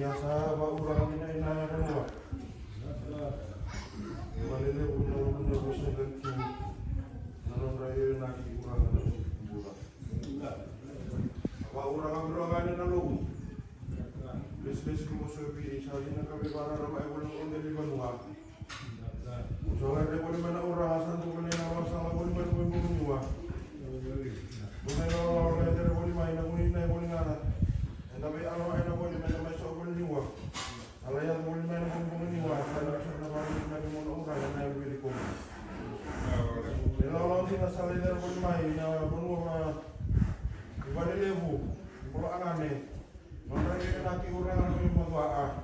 biasa ba urang ina kan wa malele uno bosan dan tu nanon raya naki urang na bula ba urang na lo les como se vi sali na kabe para rama e boleh onde di banua so re boleh mana urang asan tu boleh na masalah boleh mana boleh banua boleh lo le boleh main boleh na boleh ngana tapi alo ena boleh mana masuk boleh niwa ala yang boleh mana boleh niwa kalau sana boleh mana mau urang na boleh ko lo di masalah le boleh main na banua boleh lebu boleh anane Nona ini laki urang anu matua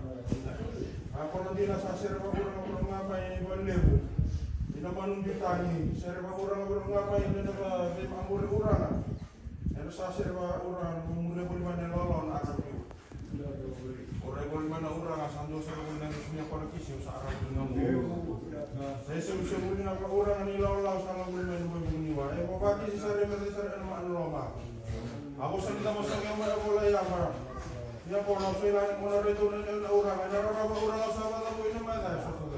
aku nanti nasa serba urang ngapain buat lebu ina manung ditani serba urang ngapain ina ba mangure urang ena sa serba urang mule boleh mana lolon akan tu orang boleh mana urang asando serba nang sunya kono kisih sa arah ngamu saya sebelum nak urang ni lolong sama boleh mana boleh niwa bagi sare sare anu loma aku sedang masuk yang boleh apa ya kono sila mo na rito na urang na urang sa mga mo ina mana sa to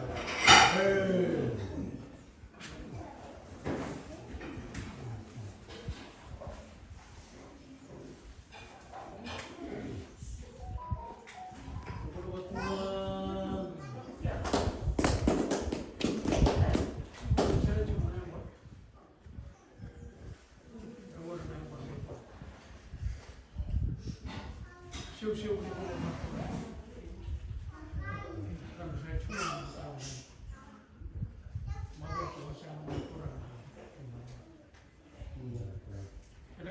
siu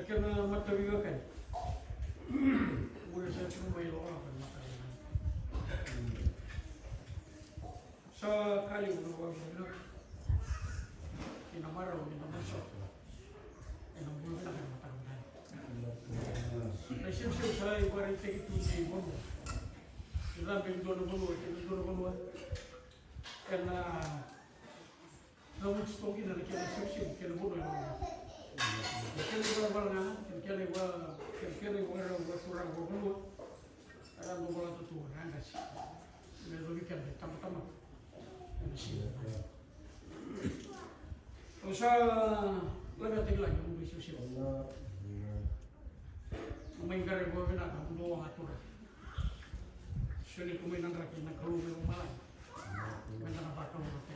kena mata juga kan boleh saya cuma main orang kan mata sekali berubah benar kita marah kita masuk kita boleh kan mata kan siu saya ibarat itu di bawah kita ambil dua karena kamu stoki dari kita siu kita boleh Kali barang, kali kurang berbuat, ada beberapa tu orang kasih, lebih kali tambah, usah lebih tinggi lagi untuk siapa. Mengingat gua benar, untuk orang aturan. Sini kuminan lagi nak keluar rumah, mana apa kau nak?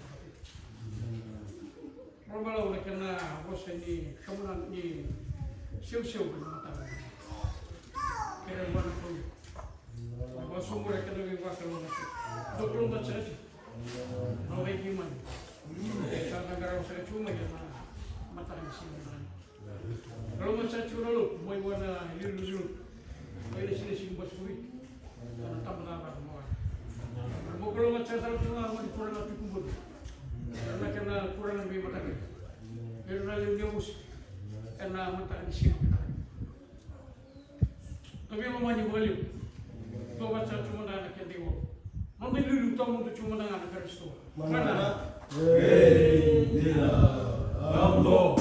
Kalau nak kena bos ini kemudian ni siu kena mata. Kira mana pun. Bos umur kena juga kalau nak. Doktor macam ni. Naik gimana? Karena kalau saya cuma kena mata ni sini. Kalau macam cuma lu, mau mana liru. Ada sini bos kulit. Karena tambah apa semua. Kalau macam saya cuma mau dikurang lagi kubur. Karena kena kurang lebih mata kita. Karena dia mus, karena mata di sini. Tapi mamanya boleh. Tuh baca cuma anak yang dewa. Nanti dulu tamu tu cuma anak Kristo. Mana? Hei, dia, amlo.